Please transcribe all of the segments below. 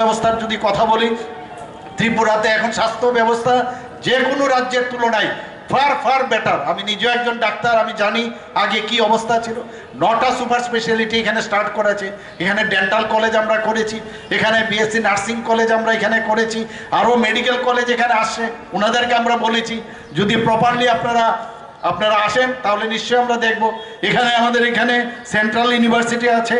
ব্যবস্থার যদি কথা বলি, ত্রিপুরাতে এখন স্বাস্থ্য ব্যবস্থা যে কোনো রাজ্যের তুলনায় ফার ফার বেটার। আমি নিজেও একজন ডাক্তার, আমি জানি আগে কি অবস্থা ছিল। 9টা সুপার স্পেশালিটি এখানে স্টার্ট করেছে। এখানে ডেন্টাল কলেজ আমরা করেছি, এখানে বিএসসি নার্সিং কলেজ আমরা এখানে করেছি, আরও মেডিকেল কলেজ এখানে আসছে। ওনাদেরকে আমরা বলেছি যদি প্রপারলি আপনারা আসেন তাহলে নিশ্চয়ই আমরা দেখব। আমাদের এখানে সেন্ট্রাল ইউনিভার্সিটি আছে,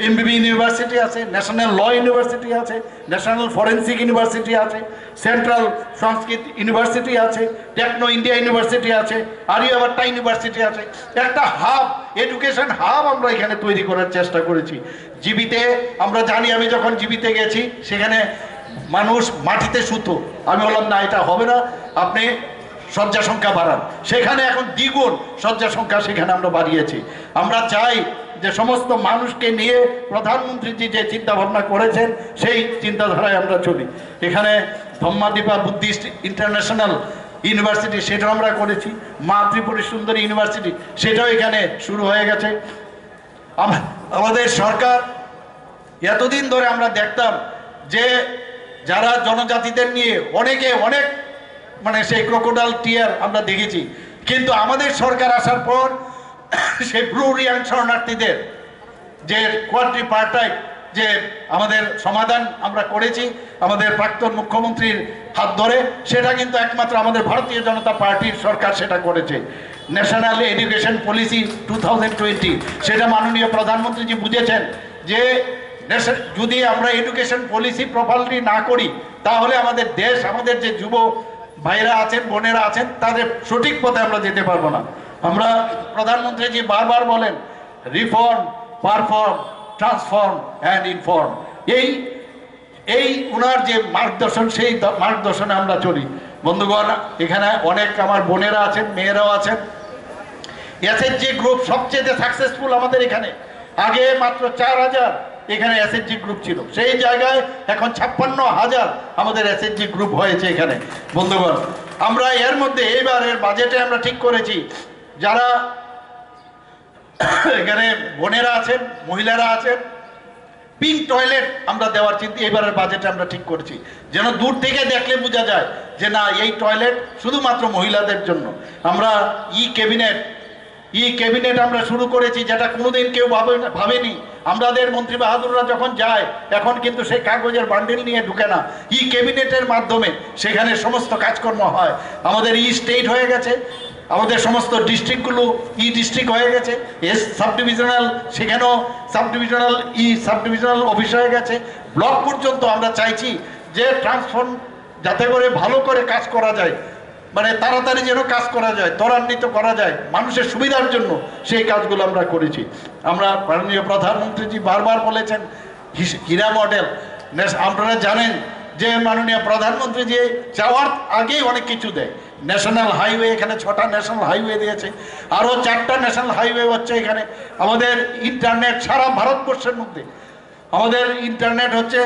এমবিবি ইউনিভার্সিটি আছে, ন্যাশনাল ল ইউনিভার্সিটি আছে, ন্যাশনাল ফরেন্সিক ইউনিভার্সিটি আছে, সেন্ট্রাল সংস্কৃত ইউনিভার্সিটি আছে, টেকনো ইন্ডিয়া ইউনিভার্সিটি আছে, আরিয়াভাট্টা ইউনিভার্সিটি আছে। একটা হাব, এডুকেশন হাব আমরা এখানে তৈরি করার চেষ্টা করেছি। জিবিতে আমরা জানি, আমি যখন জিবিতে গেছি সেখানে মানুষ মাটিতে শুতো। আমি বললাম না, এটা হবে না, আপনি শয্যা সংখ্যা বাড়ান। সেখানে এখন দ্বিগুণ শয্যা সংখ্যা সেখানে আমরা বাড়িয়েছি। আমরা চাই যে সমস্ত মানুষকে নিয়ে প্রধানমন্ত্রীজি যে চিন্তা ভাবনা করেছেন সেই চিন্তাধারায় আমরা চলি। এখানে ধম্মাদীপা বুদ্ধিস্ট ইন্টারন্যাশনাল ইউনিভার্সিটি সেটাও আমরা করেছি, মা ত্রিপুরী সুন্দরী ইউনিভার্সিটি সেটাও এখানে শুরু হয়ে গেছে। আমাদের সরকার এতদিন ধরে আমরা দেখতাম যে যারা জনজাতিদের নিয়ে অনেক সেই ক্রোকোডাইল টিয়ার আমরা দেখেছি, কিন্তু আমাদের সরকার আসার পর সেই ব্লু রিয়াং শরণার্থীদের যে কোয়াড্রিপার্টাইট যে আমাদের সমাধান আমরা করেছি আমাদের প্রাক্তন মুখ্যমন্ত্রীর হাত ধরে, সেটা কিন্তু একমাত্র আমাদের ভারতীয় জনতা পার্টির সরকার সেটা করেছে। ন্যাশনাল এডুকেশন পলিসি 2020 সেটা মাননীয় প্রধানমন্ত্রীজি বুঝেছেন যে যদি আমরা এডুকেশন পলিসি প্রপারলি না করি তাহলে আমাদের দেশ, আমাদের যে যুব ভাইরা আছেন, বোনেরা আছেন, তাদের সঠিক পথে আমরা যেতে পারবো না। আমরা প্রধানমন্ত্রীজি বারবার বলেন reform, perform, transform and inform. এই ওনার যে মার্গদর্শন, সেই মার্গদর্শনে আমরা চলি। বন্ধুগণ, এখানে অনেক আমার বোনেরা আছেন, মেয়েরাও আছেন। এসএইচজি গ্রুপ সবচেয়ে সাকসেসফুল আমাদের এখানে। আগে মাত্র 4000 এখানে এসএইচজি গ্রুপ ছিল, সেই জায়গায় এখন 56,000 আমাদের এসএইচজি গ্রুপ হয়েছে এখানে। বন্ধুগণ, আমরা এর মধ্যে এইবারের বাজেটে আমরা ঠিক করেছি যারা এখানে বোনেরা আছেন, মহিলারা আছেন, পিঙ্ক টয়লেট আমরা দেওয়ার চিন্তা এবারের বাজেটে আমরা ঠিক করেছি, যেন দূর থেকে দেখলে বোঝা যায় যে না, এই টয়লেট শুধুমাত্র মহিলাদের জন্য। আমরা ই ক্যাবিনেট আমরা শুরু করেছি, যেটা কোনোদিন কেউ ভাবেনি। আমাদের মন্ত্রী বাহাদুররা যখন যায় এখন কিন্তু সেই কাগজের বান্ডিল নিয়ে ঢুকে না, ই ক্যাবিনেটের মাধ্যমে সেখানে সমস্ত কাজকর্ম হয়। আমাদের ই স্টেট হয়ে গেছে, আমাদের সমস্ত ডিস্ট্রিক্টগুলো ই ডিস্ট্রিক্ট হয়ে গেছে, সাব ডিভিশনাল সেখানেও সাব ডিভিশনাল অফিস হয়ে গেছে, ব্লক পর্যন্ত। আমরা চাইছি যে ট্রান্সফর্ম যাতে করে ভালো করে কাজ করা যায়, তাড়াতাড়ি যেন কাজ করা যায়, ত্বরান্বিত করা যায় মানুষের সুবিধার জন্য, সেই কাজগুলো আমরা করেছি। আমরা মাননীয় প্রধানমন্ত্রীজি বারবার বলেছেন হীরা মডেল। আপনারা জানেন যে মাননীয় প্রধানমন্ত্রী যে যাওয়ার আগেই অনেক কিছু দেয়। ন্যাশনাল হাইওয়ে, এখানে 6টা ন্যাশনাল হাইওয়ে দিয়েছে, আরও 4টা ন্যাশনাল হাইওয়ে হচ্ছে এখানে। আমাদের ইন্টারনেট সারা ভারতবর্ষের মধ্যে আমাদের ইন্টারনেট হচ্ছে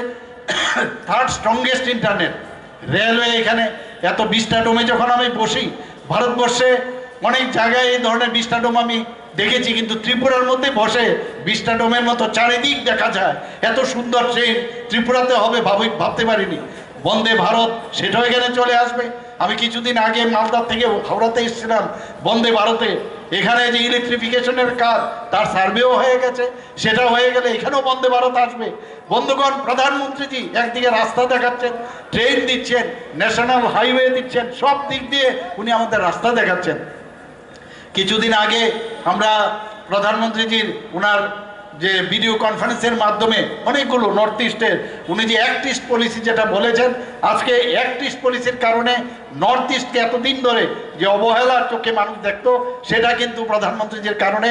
3rd স্ট্রংগেস্ট ইন্টারনেট। রেলওয়ে এখানে এত 20টা ডোমে যখন আমি বসি, ভারতবর্ষে অনেক জায়গায় এই ধরনের 20টা ডোম আমি দেখেছি, কিন্তু ত্রিপুরার মধ্যে বসে 20টা ডোমের মতো চারিদিক দেখা যায়। এত সুন্দর ট্রেন ত্রিপুরাতে হবে ভাবতে পারিনি। বন্দে ভারত সেটাও এখানে চলে আসবে। আমি কিছুদিন আগে মালদা থেকে হাওড়াতে এসেছিলাম বন্দে ভারতে। এখানে যে ইলেকট্রিফিকেশনের কাজ তার সার্ভেও হয়ে গেছে, সেটা হয়ে গেলে এখানেও বন্দে ভারত আসবে। বন্ধুগণ, প্রধানমন্ত্রীজি একদিকে রাস্তা দেখাচ্ছেন, ট্রেন দিচ্ছেন, ন্যাশনাল হাইওয়ে দিচ্ছেন, সব দিক দিয়ে উনি আমাদের রাস্তা দেখাচ্ছেন। কিছুদিন আগে আমরা প্রধানমন্ত্রীজির ওনার যে ভিডিও কনফারেন্সের মাধ্যমে অনেকগুলো নর্থ ইস্টের উনি যে অ্যাক্ট ইস্ট পলিসি যেটা বলেছেন, আজকে অ্যাক্ট ইস্ট পলিসির কারণে নর্থ ইস্টকে এতদিন ধরে যে অবহেলার চোখে মানুষ দেখতো, সেটা কিন্তু প্রধানমন্ত্রীজির কারণে